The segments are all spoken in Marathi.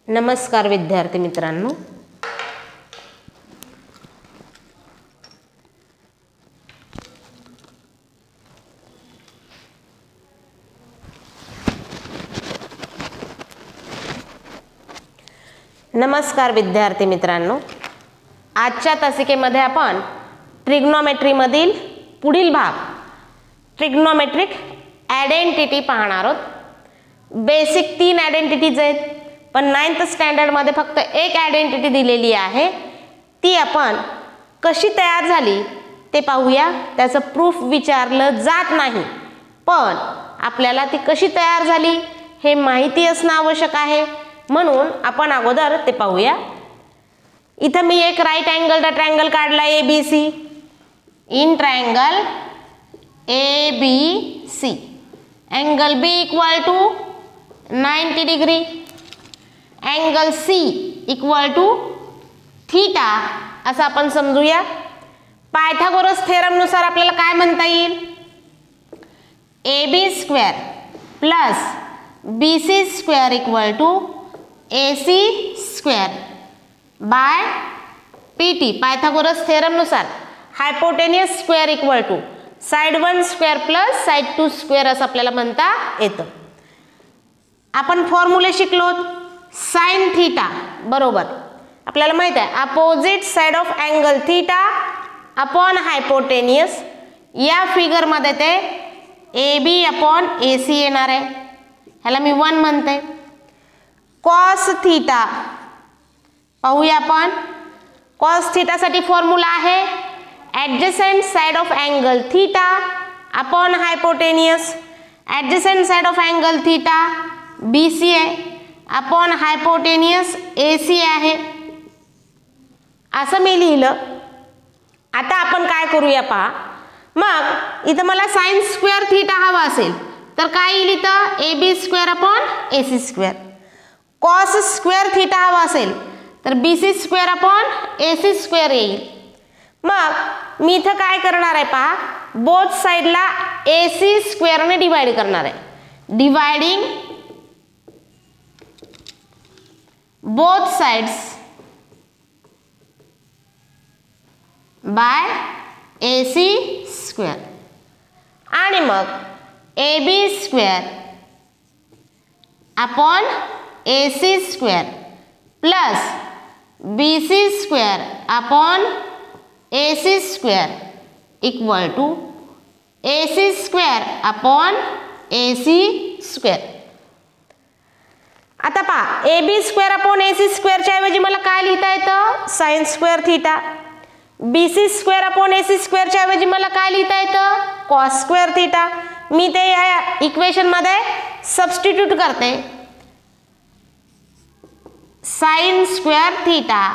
नमस्कार विद्यार्थी मित्रांनो, आजच्या तासिकेमध्ये आपण ट्रिग्नोमेट्री मधील पुढील भाग ट्रिग्नोमेट्रिक आयडेंटिटी पाहणार आहोत। बेसिक 3 आयडेंटिटीज आहेत, पण 9th स्टँडर्ड मध्ये फक्त एक आयडेंटिटी दिलेली आहे। ती आपण कशी तयार झाली ते पाहूया। त्याचं प्रूफ विचारलं जात नाही, पण आपल्याला ती कशी तयार झाली हे माहिती असणं आवश्यक आहे, म्हणून आपण अगोदर ते पाहूया। इथं मी एक राईट अँगलचा ट्रायंगल काढला ABC। In triangle ABC angle B equal to 90 degree, angle C equal to theta असं आपण समजूया। पायथागोरस थेरम नुसार आपल्याला काय म्हणता येईल? AB square plus BC square equal to AC square by PT। Pythagoras theorem नुसार hypotenuse square equal to side 1 square plus side 2 square असं आपल्याला म्हणता येतं। आपण फॉर्म्युले शिकलो। साइन थीटा बरोबर आपल्याला माहित आहे opposite side of angle theta upon hypotenuse. या फिगर मध्ये ते AB अपॉन AC येणार आहे, ह्याला मी 1 म्हणते। कॉस थीटा पाहूया आपण। कॉस थीटा साठी फॉर्म्युला आहे adjacent side of angle theta upon hypotenuse. Adjacent side of angle theta BC आहे अपॉन हायपोटेनियस AC आहे, असं मी लिहिलं। आता आपण काय करूया पहा। मग इथं मला साइन स्क्वेअर थीटा हवा असेल तर काय येईल? इथं AB square upon AC square. Cos square theta हवा असेल तर BC square upon AC square येईल। मग मी इथं काय करणार आहे पहा, बोथ साइडला AC स्क्वेअर ने डिवाइड करणार आहे। Dividing both sides by AC square आणि मग AB square upon AC square plus BC square upon AC square equal to AC square upon AC square. आता पहा AB स्क्वेअर अपॉन AC स्क्वेअरच्या ऐवजी मला काय लिहिता येतं? Sine square theta. BC square upon AC स्क्वेअरच्या ऐवजी मला काय लिहिता येतं? Cos square theta. मी ते या इक्वेशन मध्ये सबस्टिट्यूट करते। Sine square theta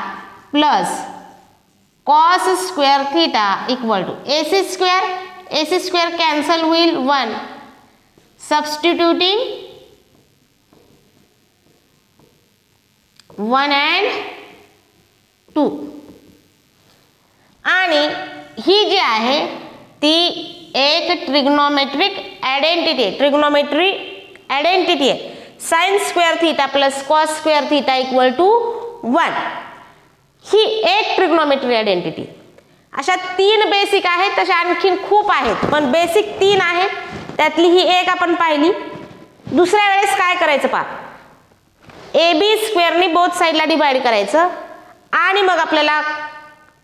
plus cos square theta equal to AC square cancel होईल 1। सबस्टिट्यूटिंग 1 and 2 आणि ही जी आहे ती एक ट्रिग्नोमेट्रिक आयडेंटिटी आहे। Sine square theta plus cos square theta equal to 1 ही एक ट्रिग्नोमेट्री आयडेंटिटी। अशा 3 बेसिक आहेत, तशा आणखीन खूप आहेत, पण बेसिक 3 आहेत, त्यातली ही एक आपण पाहिली। दुसऱ्या वेळेस काय करायचं पहा, AB स्क्वेअरने बोथ साइडला डिवाइड करायचं आणि मग आपल्याला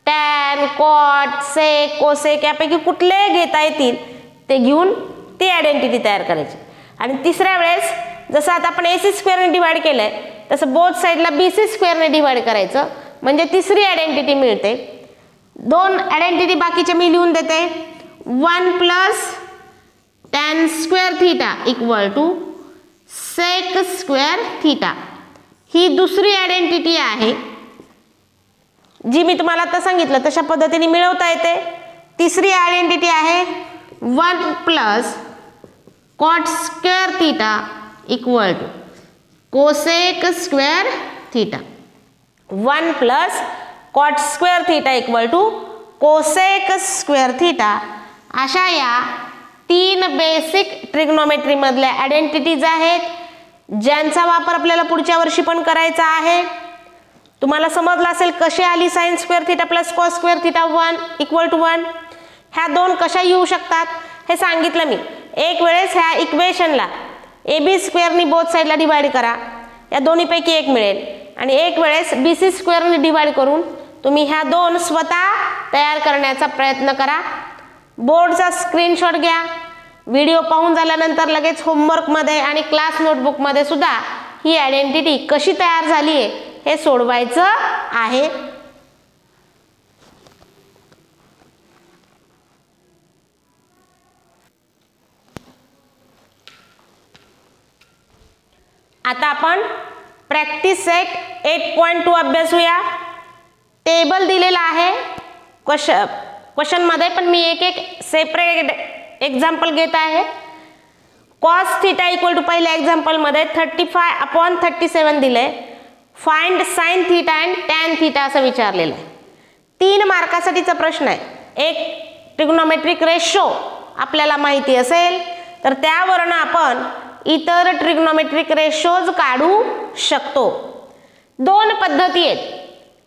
टॅन कॉट सेक कोसेक यापैकी कुठले घेता येतील ते घेऊन ती आयडेंटिटी तयार करायची। आणि तिसऱ्या वेळेस जसं आता आपण AC स्क्वेअरने डिवाइड केलंय तसं बोथ साइडला BC स्क्वेअरने डिवाइड करायचं, म्हणजे तिसरी आयडेंटिटी मिळते। 2 आयडेंटिटी बाकीचे मी लिहून देते। 1 plus tan square theta equal to sec square theta ही दुसरी आयडेंटिटी आहे, जी मी तुम्हाला आता सांगितलं तशा पद्धतीने मिळवता येते। तिसरी आयडेंटिटी आहे 1 plus cot square theta equal to cosec square theta. 1 plus cot square theta equal to cosec square theta अशा या 3 बेसिक ट्रिग्नोमेट्री मधल्या आयडेंटिटीज आहेत। ज्यांचा वापर आपल्याला पुढच्या वर्षी पण करायचा आहे. तुम्हाला समजलं असेल कशी आली sine square theta plus cos square theta 1 equal to 1. ह्या दोन कशा येऊ शकतात हे सांगितलं मी. एक वेळेस ह्या इक्वेशनला ए बी स्क्वेअरनी बोथ साईडला डिवाइड करा, या दोन्हीपैकी एक मिळेल. आणि एक वेळेस बी सी स्क्वेअरनी डिवाइड करून तुम्ही ह्या दोन स्वतः तयार करण्याचा प्रयत्न करा. बोर्डचा स्क्रीनशॉट घ्या. व्हिडिओ पाहून झाल्यानंतर लगेच होमवर्कमध्ये आणि क्लास नोटबुकमध्ये सुद्धा ही आयडेंटिटी कशी तयार झाली आहे हे सोडवायचं आहे. आता आपण प्रॅक्टिस सेट 8.2 अभ्यासूया. टेबल दिलेला आहे क्वेश्चन मध्ये, पण मी एक एक सेपरेट एक्झाम्पल घेत आहे. कॉस थिटा इक्वल टू पहिल्या एक्झाम्पल मध्ये 35/37 दिले. Find sine theta and tan theta असं विचारलेलं आहे. 3 मार्कासाठीचा प्रश्न आहे. एक ट्रिग्नोमेट्रिक रेशो आपल्याला माहिती असेल तर त्यावरून आपण इतर ट्रिग्नोमेट्रिक रेशोज काढू शकतो. 2 पद्धती आहेत.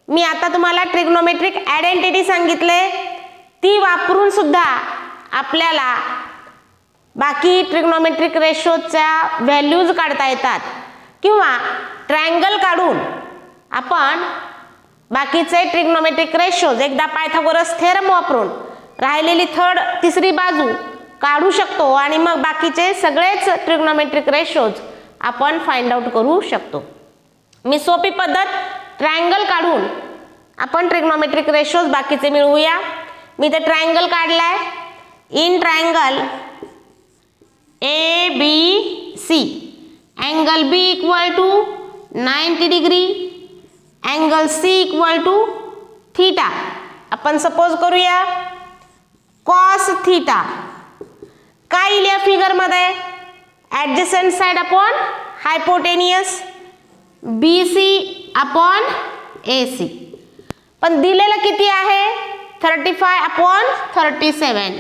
मी आता तुम्हाला ट्रिग्नोमेट्रिक आयडेंटिटी सांगितले, ती वापरून सुद्धा आपल्याला बाकी ट्रिग्नोमेट्रिक रेशोच्या व्हॅल्यूज काढता येतात, किंवा ट्रायंगल काढून आपण बाकीचे ट्रिग्नोमेट्रिक रेशोज एकदा पायथागोरस थेरम वापरून राहिलेली तिसरी बाजू काढू शकतो आणि मग बाकीचे सगळेच ट्रिग्नोमेट्रिक रेशोज आपण फाइंड आउट करू शकतो. मी सोपी पद्धत ट्रायंगल काढून आपण ट्रिग्नोमेट्रिक रेशोज बाकीचे मिळवूया. मी ते ट्रायंगल काढलाय. In triangle A B C angle B equal to 90 degree, angle C equal to theta. आपण सपोज करूया कॉस थीटा. काय येईल या फिगर मध्ये? Adjacent side upon hypotenuse, B C upon A C. पण दिलेलं किती आहे? 35/37.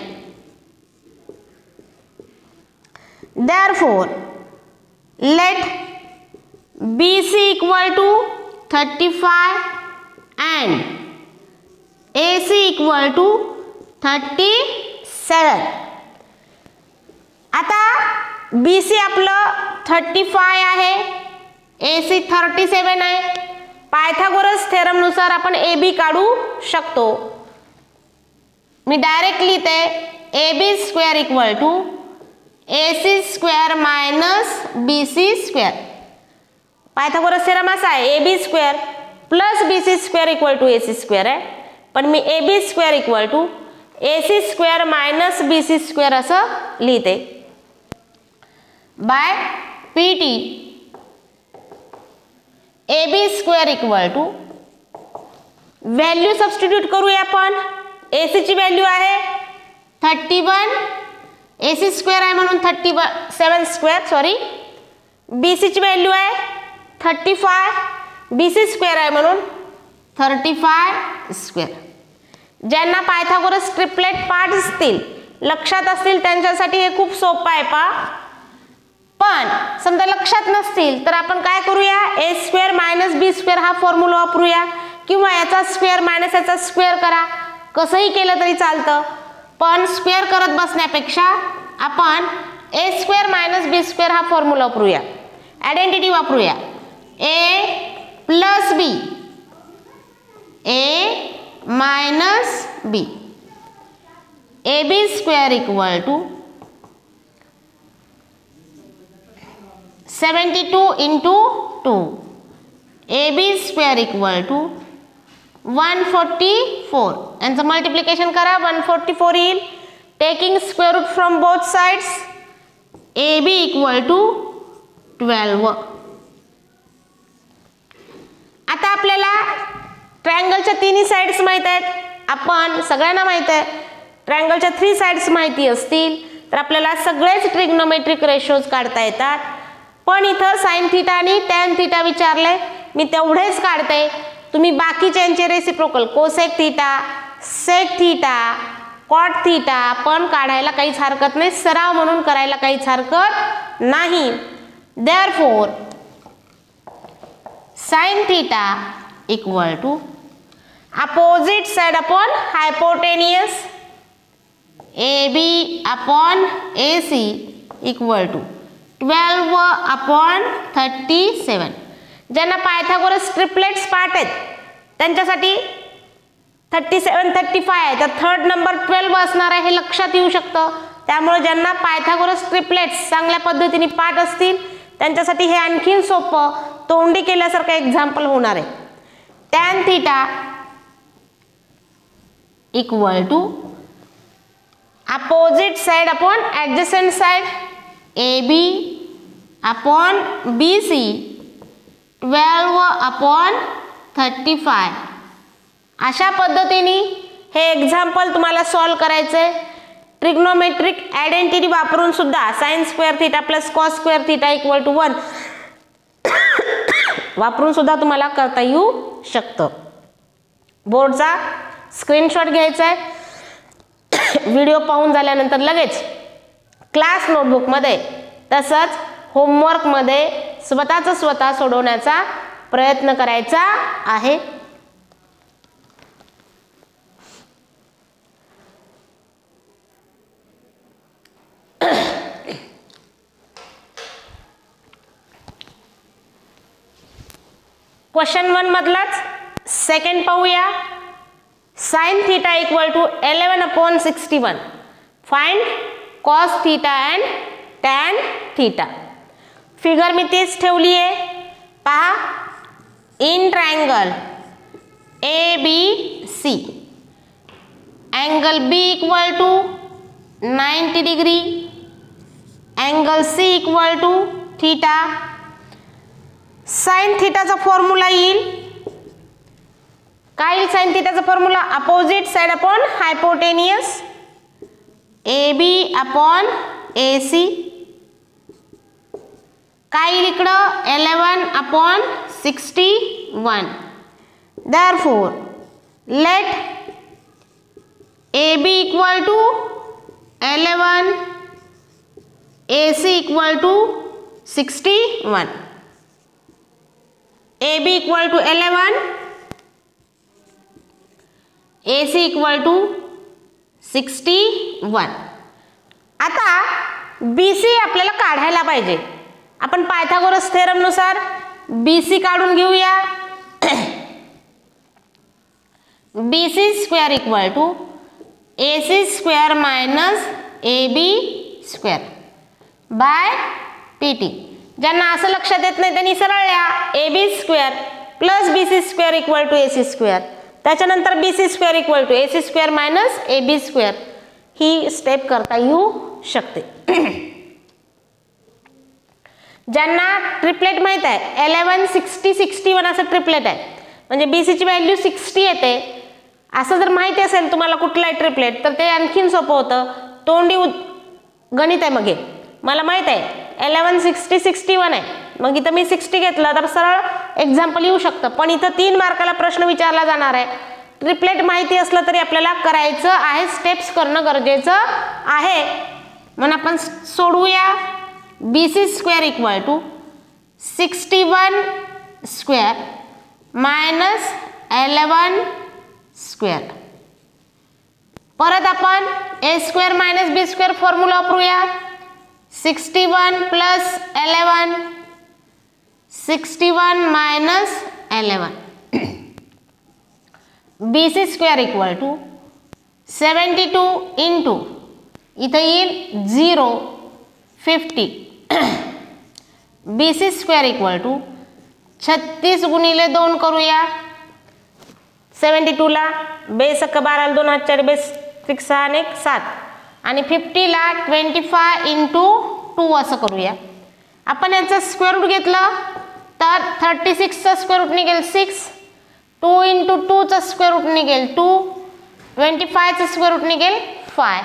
Therefore, let BC equal to 35 and AC equal to 37. आता BC आपलं 35 आहे, AC 37 आहे. पायथागोरस थेरम नुसार आपण AB काढू शकतो. मी डायरेक्ट लिहिते AB square equal to AC square minus BC square. Pythagoras theorem असा आहे AB square plus BC square equal to AC square आहे, पण मी AB square equal to AC square minus BC square असं लिहिते. By PT AB square equal to value substitute करूया आपण. AC ची व्हॅल्यू आहे 31, AC स्क्वेअर आहे म्हणून 37 स्क्वेअर सॉरी. BC ची व्हॅल्यू आहे 35, BC स्क्वेअर आहे म्हणून 35 स्क्वेअर. ज्यांना पायथागोरस ट्रिपलेट पार्ट असतील लक्षात असतील त्यांच्यासाठी हे खूप सोपं आहे. पण समजा लक्षात नसतील तर आपण काय करूया, ए स्क्वेअर मायनस बी स्क्वेअर हा फॉर्म्युला वापरूया, किंवा याचा स्क्वेअर मायनस याचा स्क्वेअर करा. कसंही केलं तरी चालतं, पण स्क्वेअर करत बसण्यापेक्षा आपण A square minus B square हा फॉर्म्युला वापरूया. आयडेंटिटी वापरूया. A plus B, A minus B, A B square equal to 72 into 2, A B square equal to 144. यांचं मल्टिप्लिकेशन करा, 144 येईल. Taking square root from both sides, A B equal to 12. आता आपल्याला ट्रायंगलच्या तिन्ही साइड्स माहित आहेत. आपण सगळ्यांना माहित आहे ट्रायंगलच्या 3 साइड्स माहिती असतील तर आपल्याला सगळेच ट्रिग्नोमेट्रिक रेशोज काढता येतात. पण इथं साइन थीटा आणि टॅन थीटा विचारले, मी तेवढेच काढते. तुम्ही बाकीच्यांचे reciprocal cosec theta, sec theta, cot theta पण काढायला काहीच हरकत नाही, सराव म्हणून करायला काहीच हरकत नाही. Therefore sin theta equal to opposite side upon hypotenuse AB upon AC equal to 12 upon 37. ज्यांना पायथागोरस ट्रिपलेट्स पार्ट आहेत त्यांच्यासाठी 37 35 आहे, तर थर्ड नंबर 12 असणार आहे हे लक्षात येऊ शकतं. त्यामुळे ज्यांना पायथागोरस ट्रिपलेट्स चांगल्या पद्धतीने पाठ असतील त्यांच्यासाठी हे आणखीन सोपं तोंडी केल्यासारखं एक्झाम्पल होणार आहे. tan theta equal to opposite side upon adjacent side AB upon BC 12 upon 35. अशा पद्धतीने हे एक्झाम्पल तुम्हाला सॉल्व करायचंय. ट्रिग्नोमेट्रिक आयडेंटिटी वापरून सुद्धा sin square theta plus cos square theta equal to 1 वापरून सुद्धा तुम्हाला करता येऊ शकतं. बोर्डचा स्क्रीनशॉट घ्यायचा आहे. व्हिडिओ पाहून झाल्यानंतर लगेच क्लास नोटबुकमध्ये तसंच होमवर्कमध्ये स्वतः सोडवण्याचा प्रयत्न करायचा आहे. क्वेश्चन 1 मधलाच सेकंड पाहूया. sin theta equal to 11 upon 61. Find cos theta and tan theta. Figure मी तीच ठेवली आहे. पहा, in triangle ABC angle B equal to 90 degree, angle C equal to theta. Sine थीटाचा फॉर्म्युला येईल. काय येईल साइन थीटाचा formula? Opposite side upon hypotenuse AB upon AC. काय येईल इकडं? 11 upon 61. Therefore let AB equal to 11, AC equal to 61. AB equal to 11, AC equal to 61. आता BC आपल्याला काढायला पाहिजे. आपण पायथागोरस थेरम नुसार BC काढून घेऊया. BC square equal to AC square minus AB square by PT. ज्यांना असं लक्षात येत नाही त्यांनी सरळ लिहा AB square plus BC square equal to AC square. त्याच्यानंतर BC square equal to AC square minus AB square ही स्टेप करता येऊ शकते. ज्यांना ट्रिपलेट माहित आहे 11 60 61 असं ट्रिपलेट आहे म्हणजे BC ची व्हॅल्यू 60 येते असं जर माहिती असेल तुम्हाला कुठलाही ट्रिपलेट तर ते आणखीन सोपं होतं. तोंडी गणित आहे. मग मला माहित आहे 11 60 61 आहे, मग इथं मी 60 घेतलं तर सरळ एक्झाम्पल येऊ शकतं. पण इथं 3 मार्काला प्रश्न विचारला जाणार आहे. ट्रिपलेट माहिती असलं तरी आपल्याला करायचं आहे, स्टेप्स करणं गरजेचं आहे. म्हणून आपण सोडवूया. BC square equal to 61 square minus 11 square. परत आपण A square minus B square formula वापरूया. 61 plus 11 61 minus 11. BC square equal to 72 into इथं येईल 0 50. BC स्क्वेअर इक्वल टू 36 गुणिले 2 करूया. 72 ला बेस 12 2 हात 4 बेस 6 आणि 7 आणि 50 ला 25 इंटू 2 असं करूया. आपण याचं स्क्वेअर रूट घेतलं तर 36 चा स्क्वेअर रूट निघेल 6, 2 इंटू 2 चा स्क्वेअर रूट निघेल 2, 25 चा स्क्वेअर रूट निघेल 5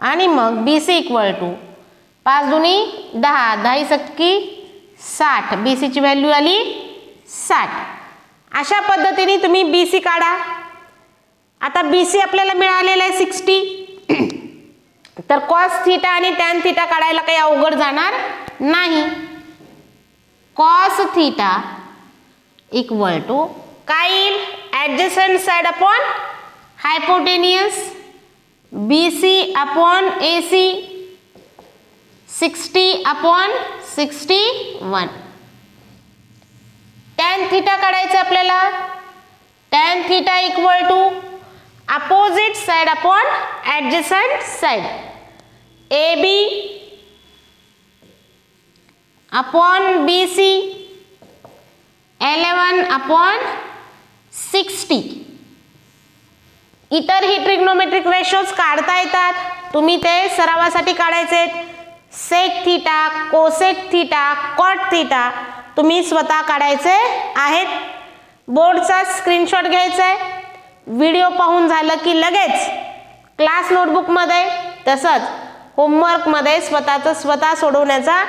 आणि मग BC इक्वल टू 5 दुनी 10 10 सक्की 60. BC ची व्हॅल्यू आली 60. अशा पद्धतीने तुम्ही BC काढा. आता BC आपल्याला मिळालेला आहे 60 तर cos थीटा आणि tan थीटा काढायला काही अवघड जाणार नाही. कॉस थीटा इक्वल टू काय येईल, adjacent side upon hypotenuse, BC upon AC 60 upon 61. Tan theta काढायचं आपल्याला, tan theta equal to opposite side upon adjacent side, AB upon BC 11 upon 60. इतरही ट्रिग्नोमेट्रिक रेशोज काढता येतात, तुम्ही ते सरावासाठी काढायचे. Sec theta, cosec theta, cot theta तुम्ही स्वतः काढायचे आहेत. बोर्डचा स्क्रीनशॉट घ्यायचा आहे, व्हिडिओ पाहून झालं की लगेच क्लास नोटबुकमध्ये तसंच होमवर्कमध्ये स्वतः सोडवण्याचा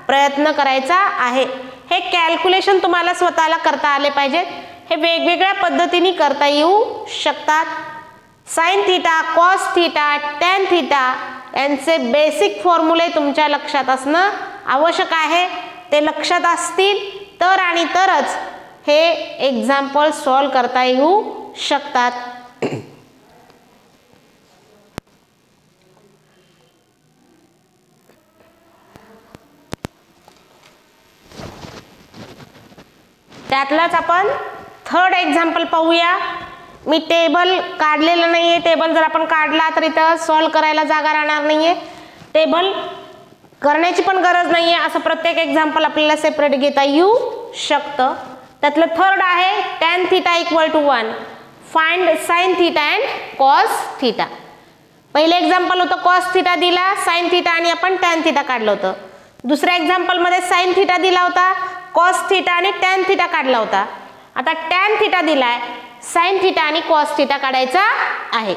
प्रयत्न करायचा आहे. हे कॅल्क्युलेशन तुम्हाला स्वतःला करता आले पाहिजेत. हे वेगवेगळ्या पद्धतीने करता येऊ शकतात. Sine theta, cos theta, tan theta यांचे बेसिक फॉर्म्युले तुमच्या लक्षात असणं आवश्यक आहे. ते लक्षात असतील तर आणि तरच हे एक्झाम्पल सॉल्व करता येऊ शकतात. त्यातलाच आपण थर्ड एक्झाम्पल पाहूया. मी टेबल काढलेलं नाहीये, टेबल जर आपण काढला तर इथं सॉल्व करायला जागा राहणार नाहीये. टेबल करण्याची पण गरज नाहीये, असं प्रत्येक एक्झाम्पल आपल्याला सेपरेट घेता येऊ शकतं. त्यातलं थर्ड आहे tan theta equal to 1, find sine theta and cos theta. पहिले एक्झाम्पल होतं कॉस थीटा दिला, साइन थीटा आणि आपण टॅन थीटा काढलं होतं. दुसऱ्या एक्झाम्पल मध्ये साइन थीटा दिला होता, कॉस थीटा आणि टॅन थीटा काढला होता. आता टॅन थीटा दिलाय, साइन थीटा आणि कॉस थीटा काढायचा आहे.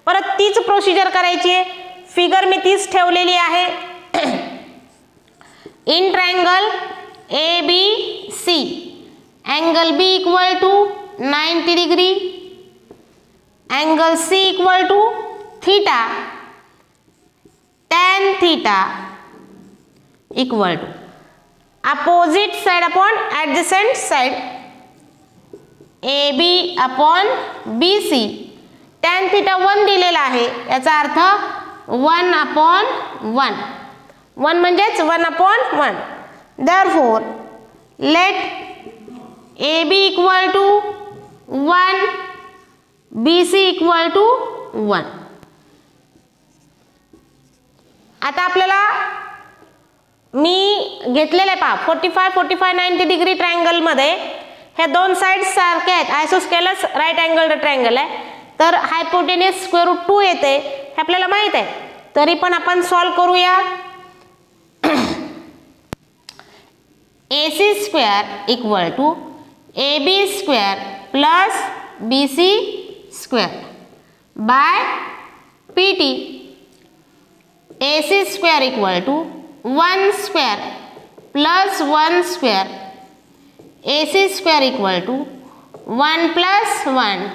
परत तीच प्रोसिजर करायची आहे. फिगर मी तीच ठेवलेली आहे. In triangle ABC angle B equal to 90 degree, angle C equal to theta, tan theta equal to opposite side upon adjacent side, AB upon BC. Tan theta 1 दिलेला आहे, याचा अर्थ 1 अपॉन 1, 1 म्हणजेच 1 upon 1. Therefore let AB equal to 1, BC equal to 1. आता आपल्याला मी घेतलेले पहा 45, 45, 90 डिग्री ट्रायंगल मध्ये हे दोन साइड्स सारखे आहेत. आयसोस्केलस राईट अँगल ट्रायंगल आहे, तर हायपोटेनियस स्क्वेअर रूट 2 येते हे आपल्याला माहित आहे. तरी पण आपण सॉल्व करूया. AC square equal to AB square plus BC square by PT. AC square equal to 1 square plus 1 square, AC square equal to 1 plus 1,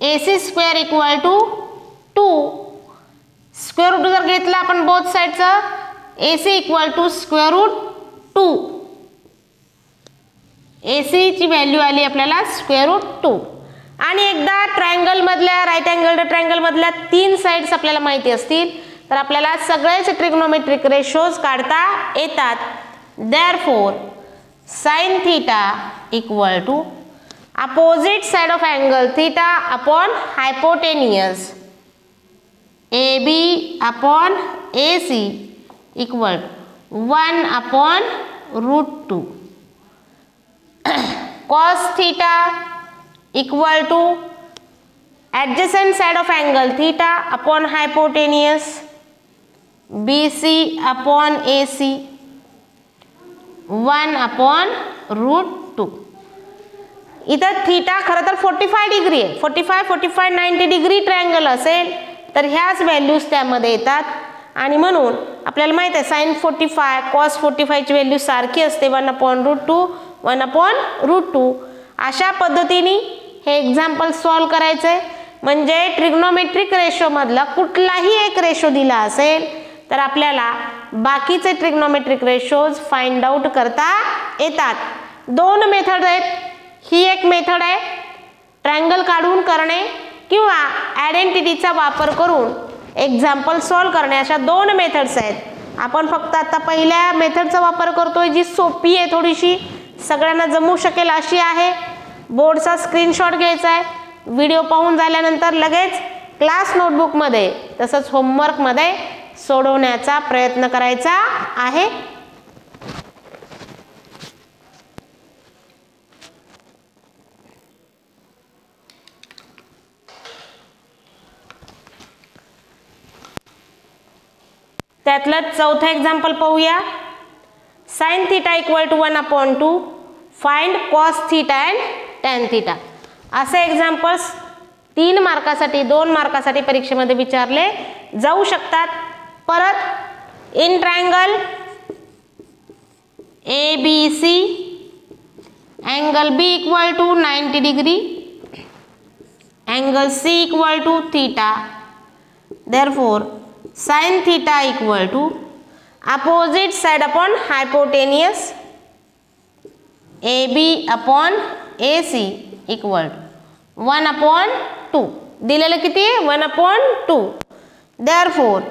AC square equal to 2. Square root जर घेतला आपण बोथ साइडचा, AC equal to square root 2. AC ची व्हॅल्यू आली आपल्याला स्क्वेअर रूट 2. आणि एकदा ट्रायंगल मधल्या राईट अँगल ट्रायंगल मधल्या 3 साइड्स आपल्याला माहिती असतील तर आपल्याला सगळेच ट्रिग्नोमेट्रिक रेशोज काढता येतात. Therefore sine theta equal to opposite side of angle theta upon hypotenuse, AB upon AC equal 1 upon root 2. cos theta equal to adjacent side of angle theta upon hypotenuse, BC upon AC, 1 upon root 2. इथं थीटा खरं तर 45 डिग्री आहे. 45, 45, 90 डिग्री ट्रायंगल असेल तर ह्याच व्हॅल्यूज त्यामध्ये येतात. आणि म्हणून आपल्याला माहित आहे साइन 45 कॉस 45 ची व्हॅल्यू सारखी असते 1 अपॉन रूट 2, 1 अपॉन रूट 2. अशा पद्धतीने हे एक्झाम्पल सॉल्व करायचे. म्हणजे ट्रिग्नोमेट्रिक रेशो मधला कुठलाही एक रेशो दिला असेल तर आपल्याला बाकीचे ट्रिग्नोमेट्रिक रेशोज फाइंड आउट करता येतात. दोन मेथड आहेत. ही एक मेथड आहे ट्रायंगल काढून करणे किंवा आयडेंटिटीचा वापर करून एक्झाम्पल सॉल्व करणे, अशा दोन मेथड्स आहेत. आपण फक्त आता पहिल्या मेथडचा वापर करतोय जी सोपी आहे, थोडीशी सगळ्यांना जमू शकेल अशी आहे. बोर्डचा स्क्रीनशॉट घ्यायचा आहे. व्हिडिओ पाहून झाल्यानंतर लगेच क्लास नोटबुकमध्ये तसंच होमवर्कमध्ये सोडवण्याचा प्रयत्न करायचा आहे. त्यातलं चौथं एक्झाम्पल पाहूया. Sine theta equal to 1/2 find cos theta and tan theta. असे एक्झाम्पल्स 3 मार्कासाठी 2 मार्कासाठी परीक्षेमध्ये विचारले जाऊ शकतात. परत in triangle ABC angle B equal to 90 degree, angle C equal to theta, therefore sin theta equal to opposite side upon hypotenuse AB upon AC equal to 1/2. दिलेलं किती आहे 1/2. therefore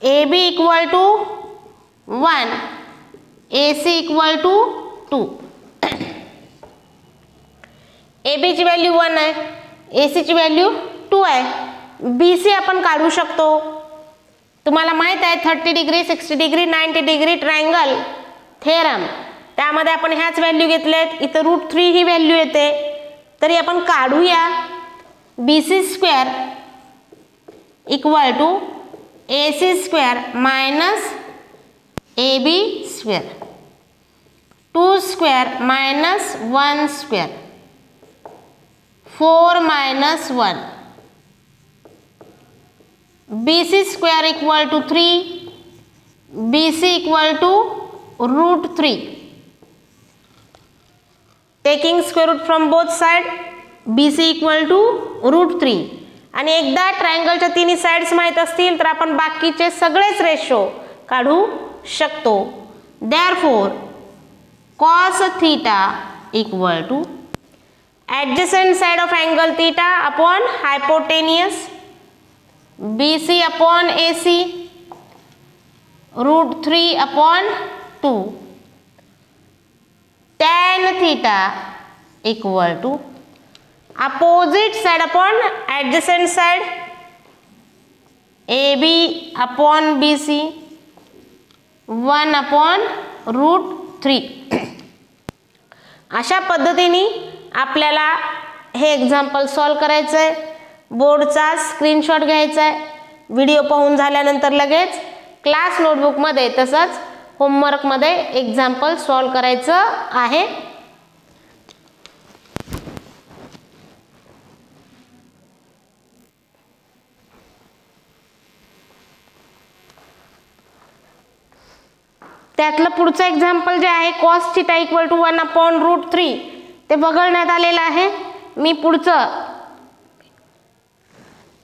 AB equal to 1, AC equal to 2. AB ची व्हॅल्यू 1 आहे, AC ची व्हॅल्यू 2 आहे. BC आपण काढू शकतो. तुम्हाला माहित आहे 30 degree 60 degree 90 degree triangle theorem, त्यामध्ये आपण ह्याच व्हॅल्यू घेतलेत. इथं √3 ही व्हॅल्यू येते, तरी आपण काढूया. BC square equal to AC square minus AB square, 2 square minus 1 square, 4 minus 1. BC square equal to 3, BC equal to √3. Taking square root from both side, BC equal to √3. आणि एकदा ट्रायंगलच्या तिन्ही साइड्स माहित असतील तर आपण बाकीचे सगळेच रेशो काढू शकतो. therefore cos theta equal to adjacent side of angle theta upon hypotenuse BC upon AC √3/2. tan theta equal to opposite side upon adjacent side AB upon BC 1/√3. अशा पद्धतीने आपल्याला हे एक्झाम्पल सॉल्व करायचं आहे. बोर्डचा स्क्रीनशॉट घ्यायचा आहे. व्हिडिओ पाहून झाल्यानंतर लगेच क्लास नोटबुकमध्ये तसंच होमवर्कमध्ये एक्झाम्पल सॉल्व करायचं आहे. त्यातलं पुढचं एक्झाम्पल जे आहे कॉस थीटा इक्वल टू 1/√3 ते वगळण्यात आलेलं आहे. मी पुढचं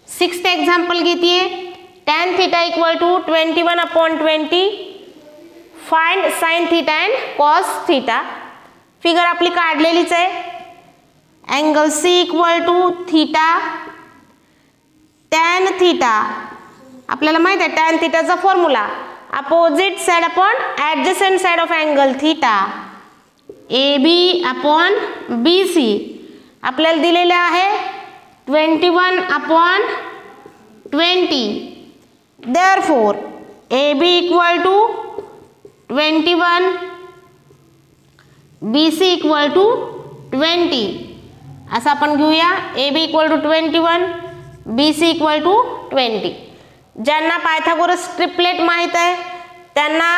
6th एक्झाम्पल घेतीये. tan theta equal to 21/20 find sin theta and cos theta. Figure आपली काढलेलीच आहे. Angle C equal to theta, tan theta आपल्याला माहित आहे tan थीटाचा formula opposite side upon adjacent side of angle theta AB upon BC आपल्याला दिलेले आहे 21/20. therefore AB equal to 21, BC equal to 20. असं आपण घेऊया. AB equal to 21, BC equal to 20. ज्यांना पायथागोरस ट्रिपलेट माहित आहे त्यांना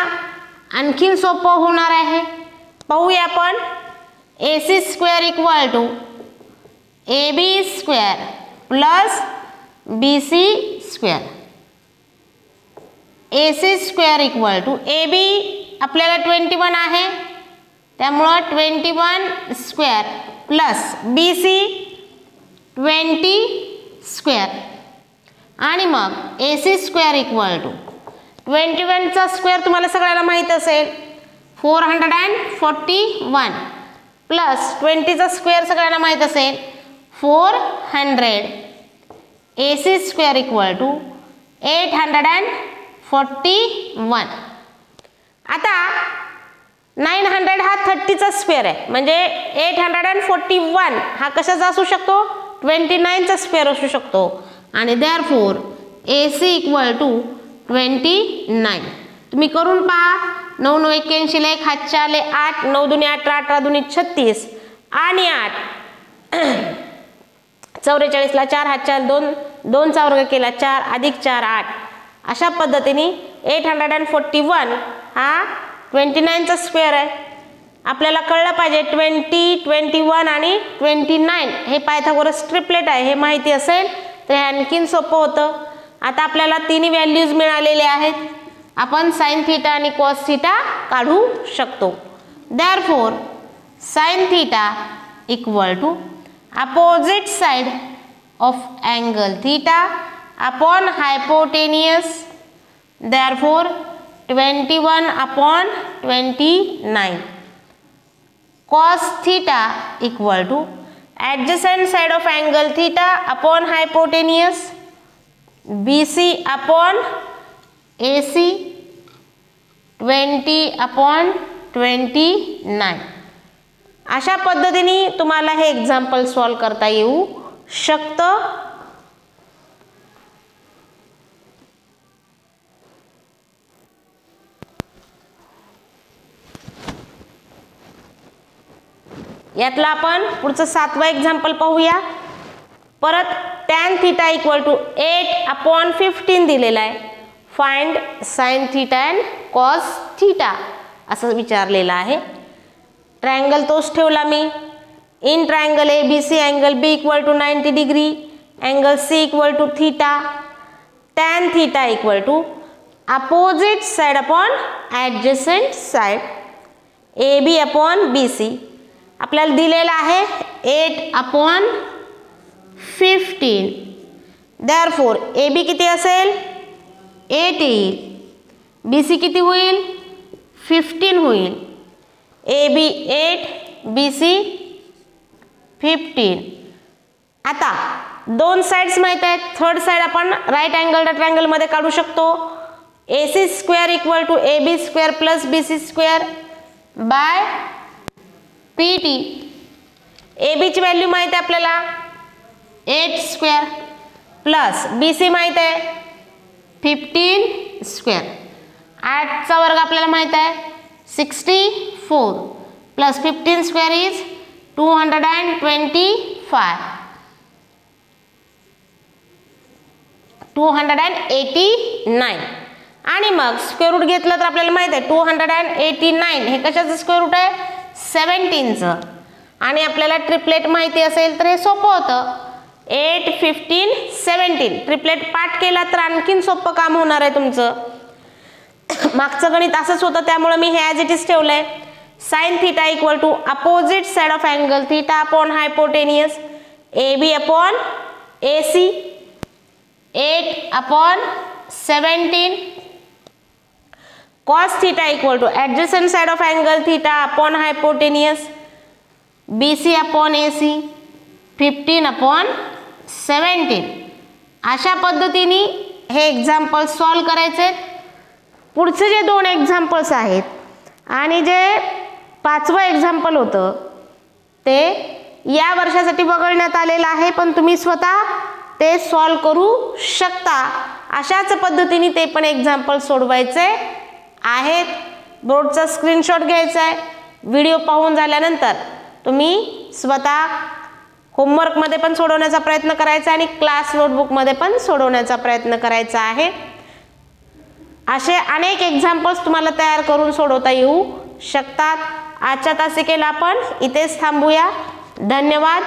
आणखीन सोपं होणार आहे. पाहूया आपण. AC square equal to AB square plus BC square. AC square equal to AB आपल्याला 21 आहे त्यामुळे 21 स्क्वेअर प्लस BC 20 स्क्वेअर आणि मग AC स्क्वेअर इक्वल टू 21चा स्क्वेअर तुम्हाला सगळ्याला माहित असेल 441 प्लस 20चा स्क्वेअर सगळ्यांना माहित असेल 400 AC स्क्वेअर इक्वल टू 841. आता 900 हा 30चा स्क्वेअर आहे म्हणजे 841 हा कशाचा असू शकतो 29चा स्क्वेअर असू शकतो आणि देअरफॉर AC इक्वल टू 29. तुम्ही करून पहा 9 9 81 ला 1 हातचे आले 8 9 दुनी 18 18 दुनी 36 आणि 8 44 ला 4 हातचे आले 2 2 चा वर्ग केला 4 अधिक 4 8. अशा पद्धतीने 841 हा 29चा स्क्वेअर आहे. आपल्याला कळलं पाहिजे 20 21 आणि 29 हे पायथागोरस ट्रिपलेट आहे हे माहिती असेल तर हे आणखीन सोपं होतं. आता आपल्याला तिन्ही व्हॅल्यूज मिळालेले आहेत. आपण साइन थीटा आणि कॉस थीटा काढू शकतो. Therefore sine theta equal to opposite side of angle theta upon hypotenuse. Therefore 21/29. cos theta equal to adjacent side of angle theta upon hypotenuse BC upon AC 20/29. अशा पद्धतीने तुम्हाला हे एक्झाम्पल सॉल्व करता येऊ शकतं. यातला आपण पुढचं 7वं एक्झाम्पल पाहूया. परत tan थीटा इक्वल टू 8/15 दिलेला आहे. Find sine theta and cos theta असं विचारलेलं आहे. ट्रायंगल तोच ठेवला मी. In triangle ABC angle B equal to 90 degree angle C equal to theta. tan theta equal to opposite side upon adjacent side AB upon BC. आपल्याला दिलेला आहे 8/15. देअरफॉर AB किती असेल 8 येईल. BC किती होईल 15 होईल. AB 8 BC 15. आता दोन साइड्स माहित आहेत. थर्ड साइड आपण राईट अँगल ट्रायंगल मध्ये काढू शकतो. AC square equal to AB square plus BC square by PT. AB ची व्हॅल्यू माहित आहे आपल्याला 8 स्क्वेअर प्लस BC माहित आहे 15 स्क्वेअर. 8 चा वर्ग आपल्याला माहित आहे 64 प्लस 15 स्क्वेअर इज 225 289. आणि मग स्क्वेअर रूट घेतलं तर आपल्याला माहित आहे 289 हे कशाचं स्क्वेअर रूट आहे 17चं. आणि आपल्याला ट्रिपलेट माहिती असेल तर हे सोपं होतं 8 15 17. ट्रिपलेट पाठ केला तर आणखीन सोपं काम होणार आहे तुमचं. मागचं गणित असंच होतं त्यामुळे मी हे ॲज इट इज ठेवलंय. Sine theta equal to opposite side of angle theta upon hypotenuse AB upon AC 8/17. cos theta equal to adjacent side of angle theta upon hypotenuse BC upon AC 15/17. अशा पद्धतीने हे एक्झाम्पल सॉल्व करायचे. पुढचे जे दोन एक्झाम्पल्स आहेत आणि जे 5वं एक्झाम्पल होतं ते या वर्षासाठी वगळण्यात आलेलं आहे पण तुम्ही स्वतः ते सॉल्व करू शकता. अशाच पद्धतीने ते पण एक्झाम्पल सोडवायचे आहेत. बोर्डचा स्क्रीनशॉट घ्यायचा आहे. व्हिडिओ पाहून झाल्यानंतर तुम्ही स्वतः होमवर्कमध्ये पण सोडवण्याचा प्रयत्न करायचा आणि क्लास नोटबुकमध्ये पण सोडवण्याचा प्रयत्न करायचा आहे. असे अनेक एक्झाम्पल्स तुम्हाला तयार करून सोडवता येऊ शकतात. आजच्या तासिकेला आपण इथेच थांबूया. धन्यवाद.